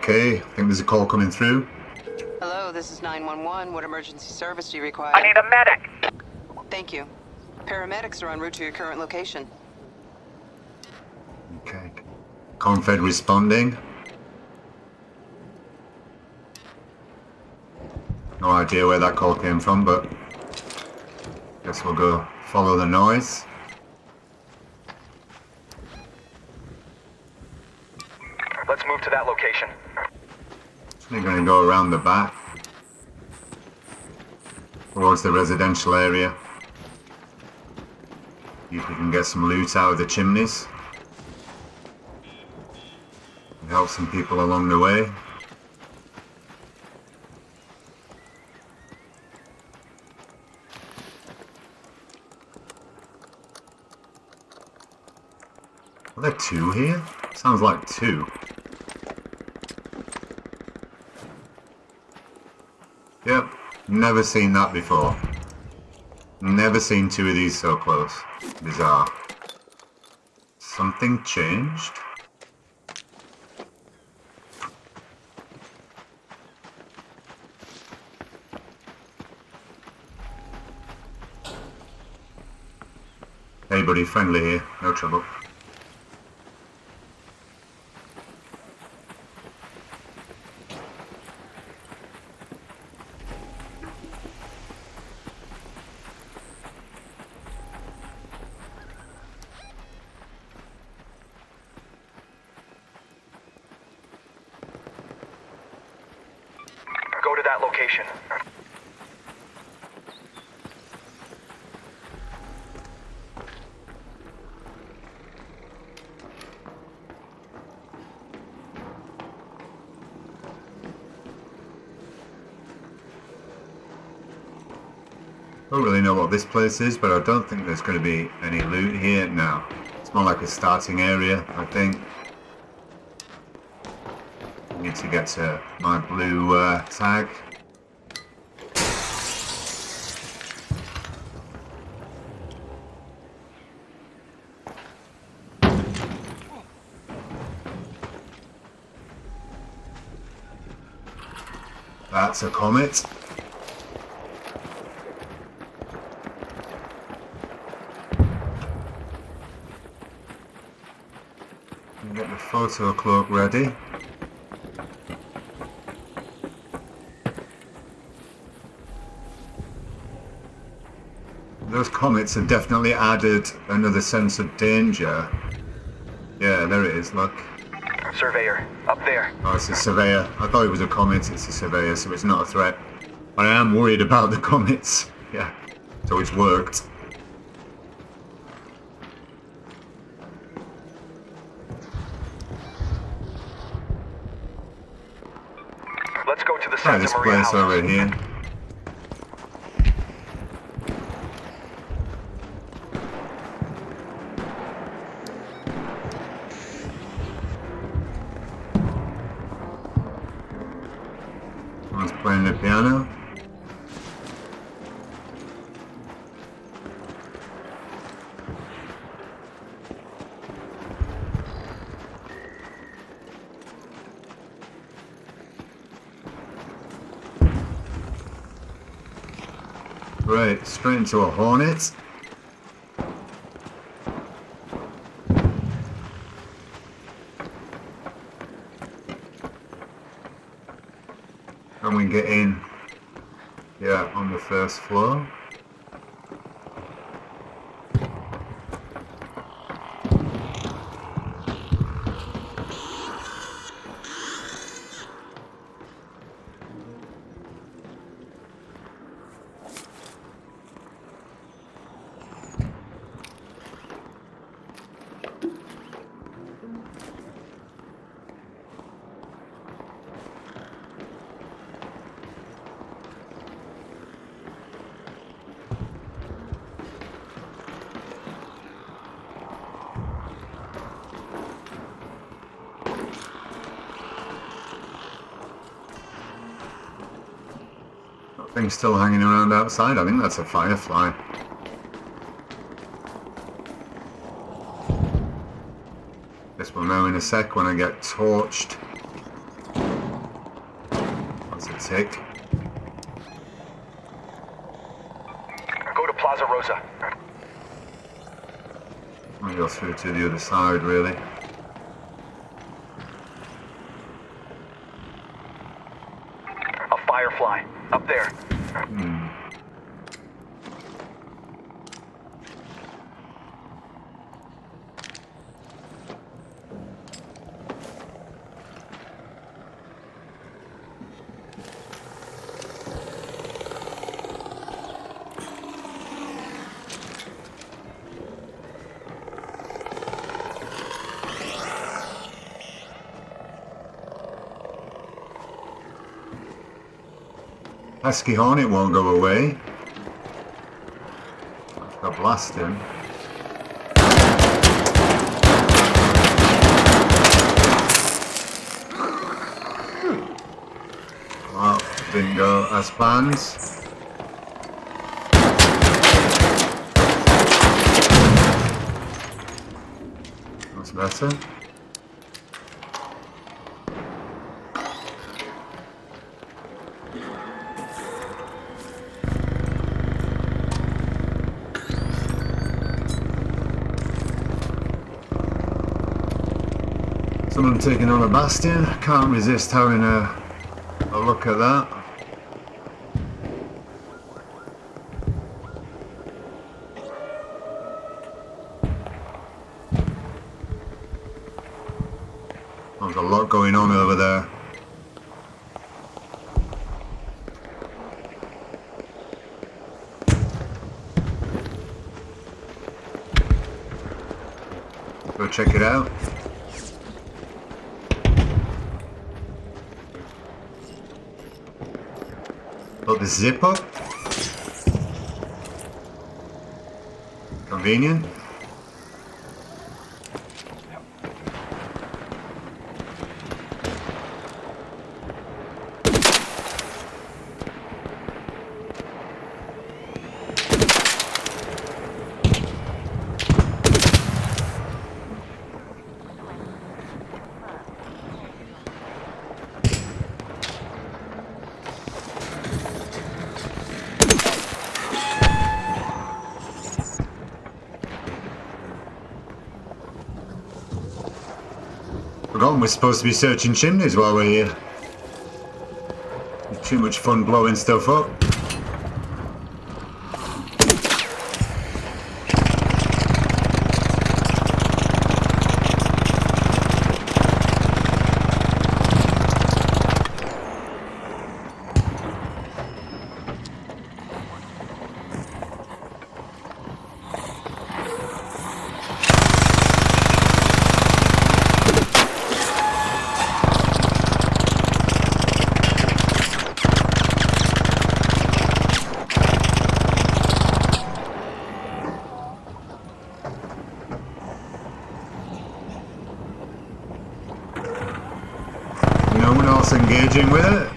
Okay, I think there's a call coming through. Hello, this is 911. What emergency service do you require? I need a medic! Thank you. Paramedics are en route to your current location. Okay. Confed responding. No idea where that call came from, but guess we'll go follow the noise. Let's move to that location. We're going to go around the back towards the residential area. See if we can get some loot out of the chimneys. And help some people along the way. Are there two here? Sounds like two. Yep, never seen that before. Never seen two of these so close. Bizarre. Something changed? Hey buddy, friendly here, no trouble. Go to that location. Don't really know what this place is, but I don't think there's going to be any loot here now. It's more like a starting area, I think. I need to get to my blue tag. That's a comet. Get the photo cloak ready. Those comets have definitely added another sense of danger. Yeah, there it is, look. Surveyor, up there. Oh, it's a surveyor. I thought it was a comet, it's a surveyor, so it's not a threat. But I am worried about the comets. Yeah, so it's worked. Let's go to the Try Santa this Maria place house. over here. Someone's playing the piano. Right, straight into a hornet. And we get in, yeah, on the first floor. Thing's still hanging around outside. I think that's a firefly. Guess we'll know in a sec when I get torched. tick. Go to Plaza Rosa. I'll go through to the other side, really. A Firefly. Up there. Pesky Hornet won't go away. I'll blast him. Well, didn't go as planned. That's better. Someone taking on a bastion. Can't resist having a look at that. There's a lot going on over there. Go check it out. Got the zip up. Convenient. Forgotten we're supposed to be searching chimneys while we're here. Too much fun blowing stuff up. No one else engaging with it?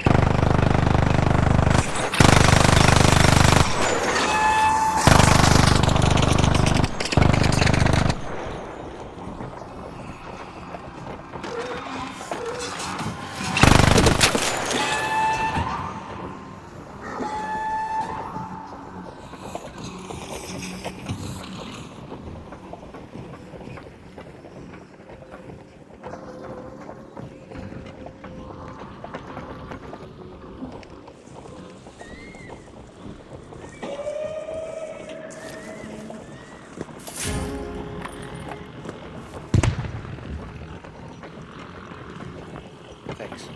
Thanks.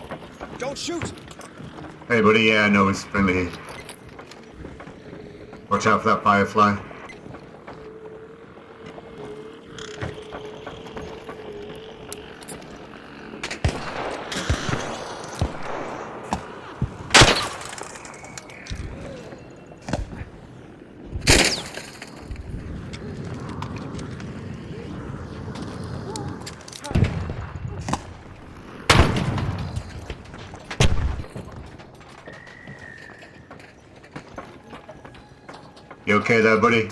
Don't shoot! Hey buddy, yeah, I know it's friendly. Watch out for that firefly. You okay there, buddy?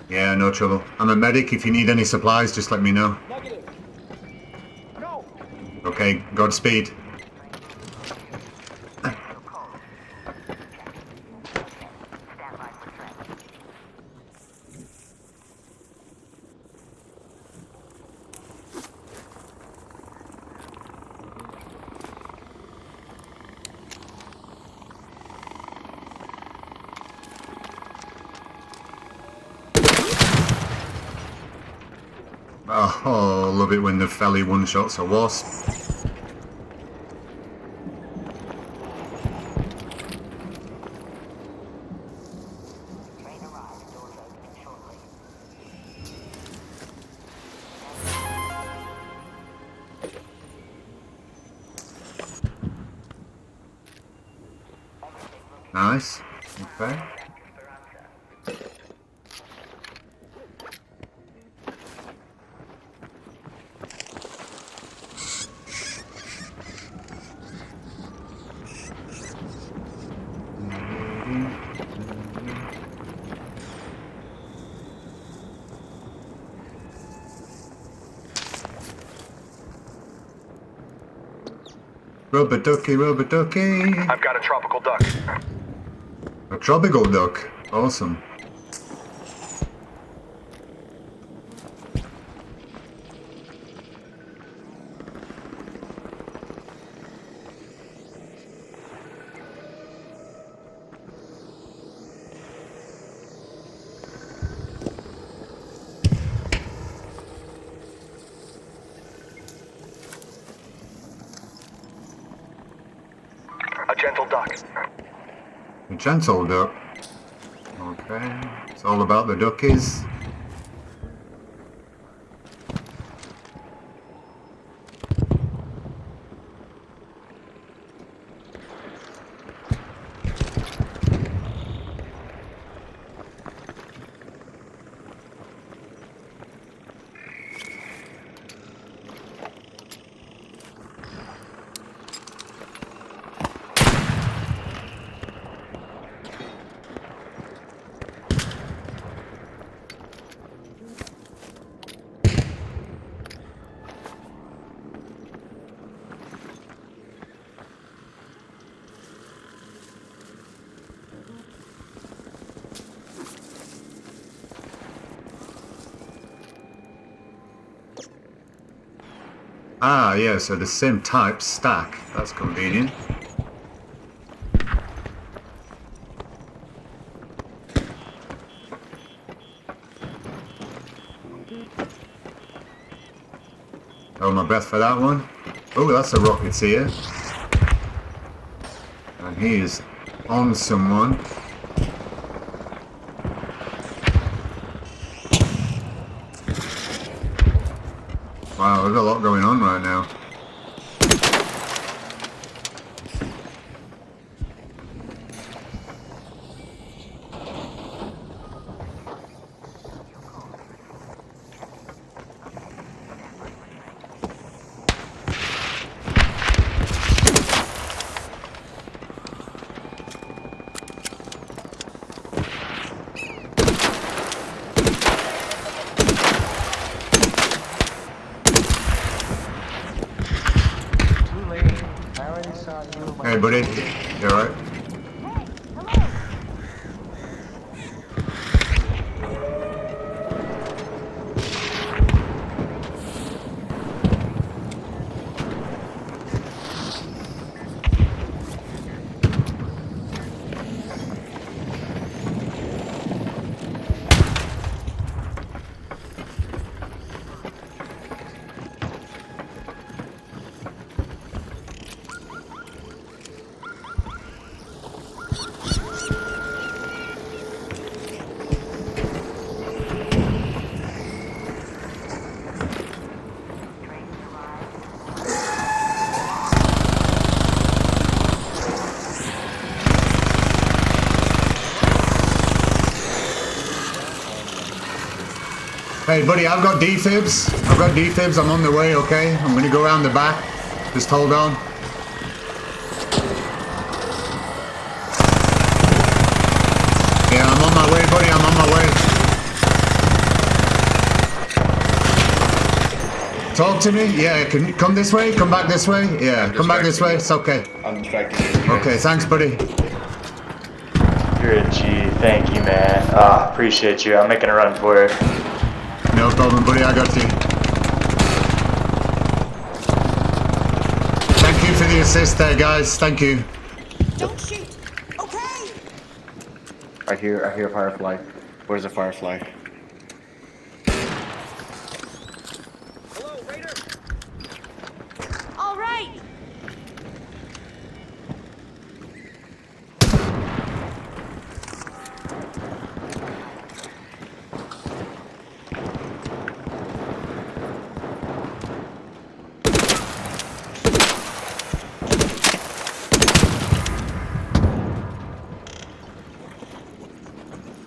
Yeah, no trouble. I'm a medic. If you need any supplies, just let me know. Negative. Godspeed. Oh, love it when the felly one-shots a wasp. Nice. Okay. Rubber ducky, rubber ducky. I've got a tropical duck. A tropical duck. Awesome. A gentle duck. A gentle duck. Okay. It's all about the duckies. Ah, yeah, so the same type stack. That's convenient. Hold my breath for that one. Oh, that's a rocketeer. And he is on someone. Wow, there's a lot going on right now. Hey, buddy. You alright? Hey, buddy, I've got defibs. I'm on the way, okay? I'm gonna go around the back. Just hold on. Yeah, I'm on my way, buddy. I'm on my way. Talk to me? Yeah, can you come this way? Come back this way? Yeah, come back this way. It's okay. I'm distracted. Okay, thanks, buddy. You're a G. Thank you, man. Ah, appreciate you. I'm making a run for it. No problem, buddy. I got you. Thank you for the assist there, guys. Thank you. Don't shoot. Okay. I hear a firefly. Where's the firefly? Hello, Raider. All right.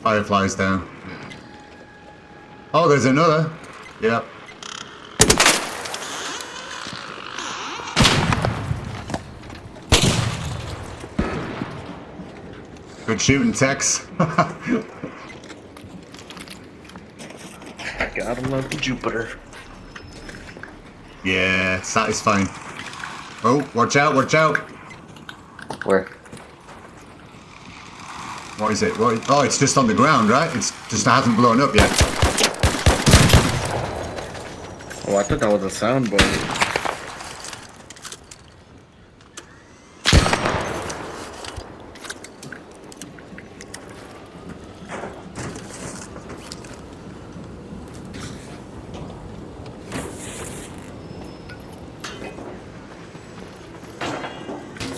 Fireflies down. Oh, there's another. Yep. Good shooting, Tex. I gotta love the Jupiter. Yeah, satisfying. Oh, watch out, watch out. Where? What is it? What? Oh, it's just on the ground, right? It's just hasn't blown up yet. Oh, I thought that was a sound boat.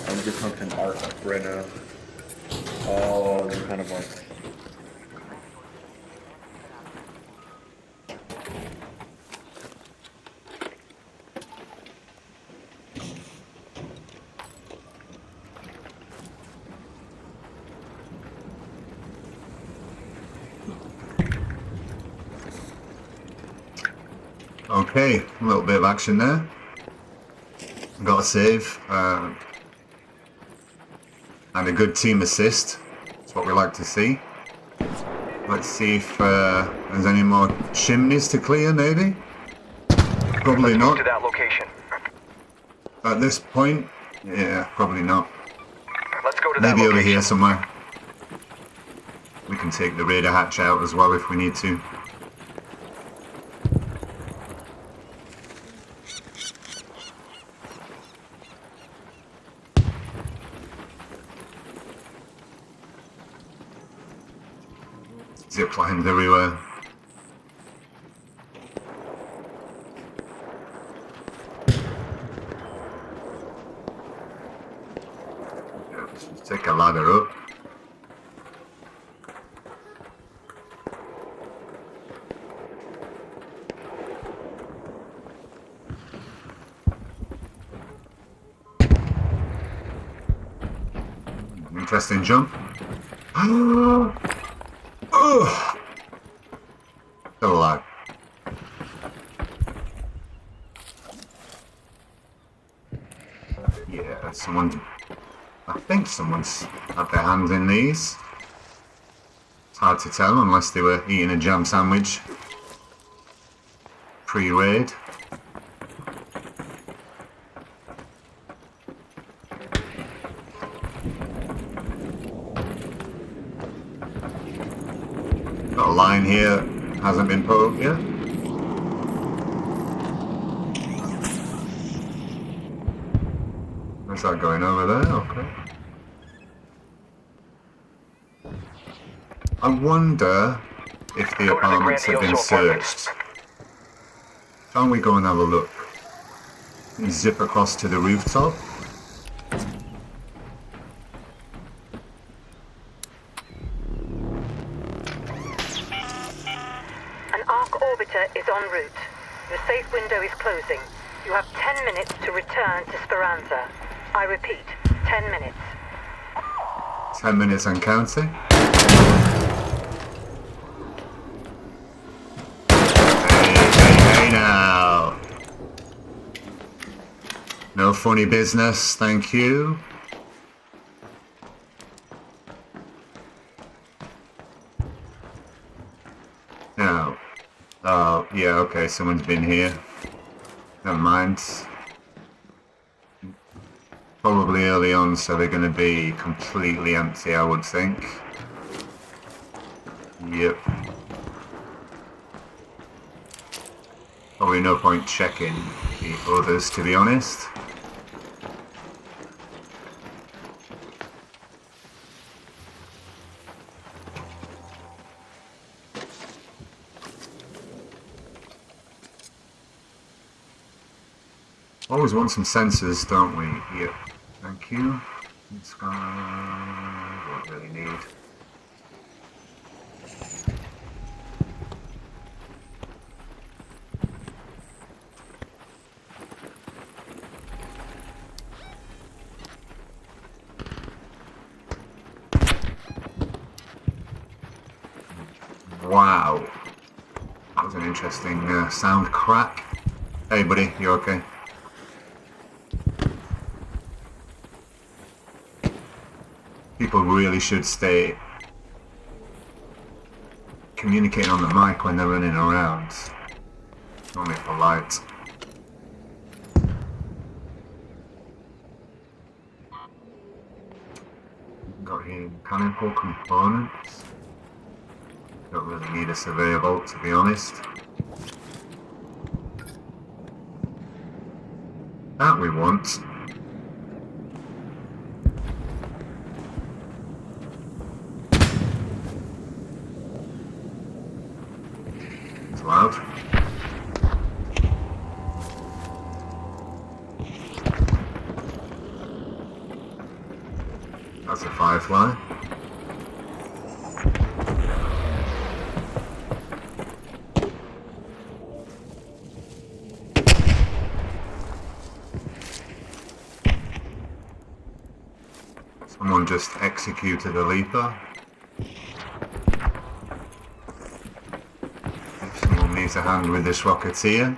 I'm just hunting art right now. Oh, what kind of art? Okay, a little bit of action there. Got a save. And a good team assist. That's what we like to see. Let's see if there's any more chimneys to clear, maybe? Probably Move not. to that location. At this point, yeah, probably not. Let's go to that Maybe over location. here somewhere. We can take the radar hatch out as well if we need to. Zip lines everywhere. Let's take a ladder up. Interesting jump. Oh! Still alive. Yeah, I think someone's had their hands in these. It's hard to tell unless they were eating a jam sandwich pre-raid. Got a line here, hasn't been poked yet. Where's that going over there? Okay. I wonder if the Go to the apartments have been Grandioso apartments. searched. Can't we go and have a look? Zip across to the rooftop. An Arc Orbiter is en route. The safe window is closing. You have 10 minutes to return to Speranza. I repeat, 10 minutes. 10 minutes and counting. Hey now. No funny business, thank you. Now. Oh, yeah, okay, someone's been here. Never mind. Probably early on, so they're going to be completely empty, I would think. Yep. Probably no point checking the others, to be honest. Always want some sensors, don't we? Yep. Thank you. Don't really need. Wow. That was an interesting sound crack. Hey buddy, you okay? People really should stay communicating on the mic when they're running around. Only polite. Got here mechanical components. Don't really need a surveyor bolt, to be honest. That we want. It's loud. That's a firefly. Someone just executed a leaper. If someone needs a hand with this rocketeer.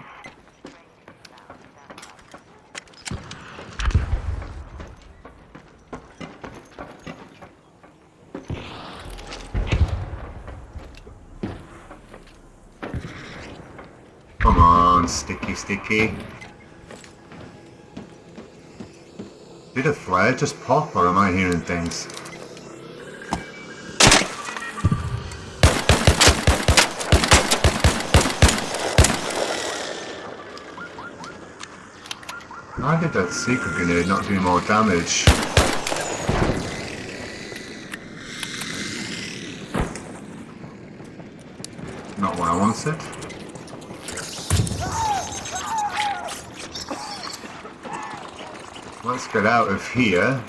Come on, sticky, sticky. Did a flare just pop, or am I hearing things? Why did that secret grenade not do more damage? Not what I wanted. Let's get out of here.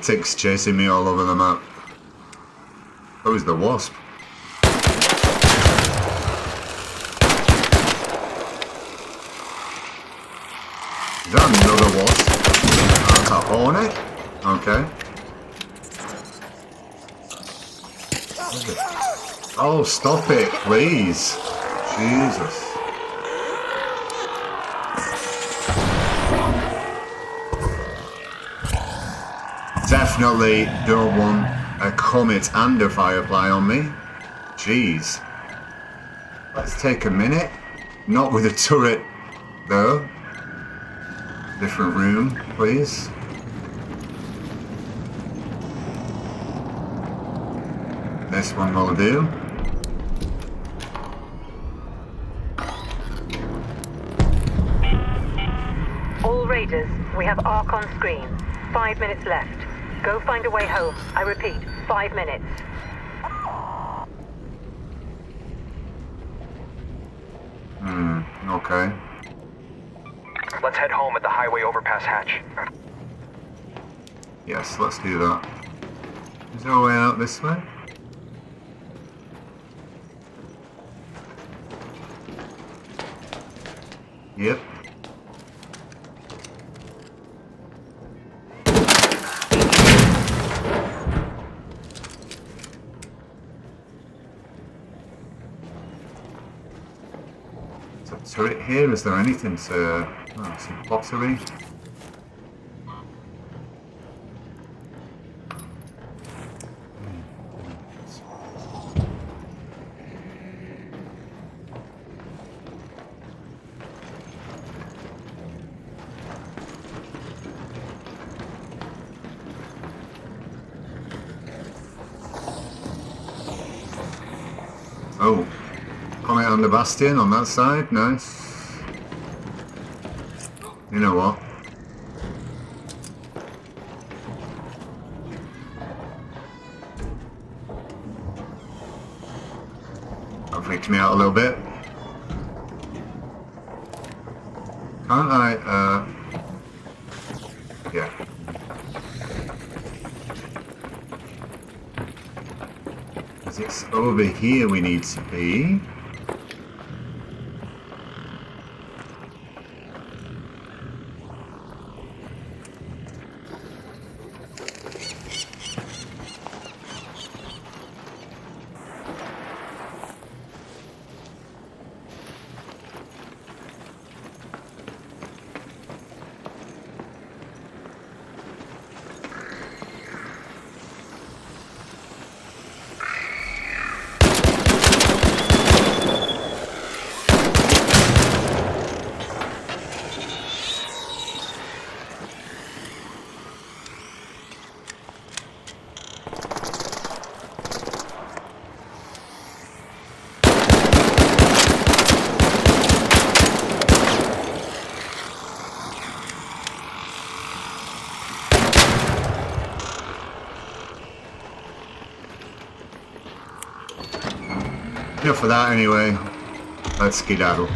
Ticks chasing me all over the map. Oh, is the wasp? Is that another wasp? That's a hornet? Okay. Oh, stop it, please. Jesus. Definitely don't want a comet and a firefly on me. Jeez. Let's take a minute. Not with a turret, though. Different room, please. This one will do. All Raiders, we have ARC on screen. 5 minutes left. Go find a way home. I repeat, 5 minutes. Okay. Let's head home at the highway overpass hatch. Yes, let's do that. Is there a way out this way? Yep. There's a turret here. Is there anything to... Oh, some pottery. Oh, comment on the bastion on that side, nice. You know what? That freaked me out a little bit. Can't I, yeah. It's over here we need to be. Enough for that anyway. Let's skedaddle.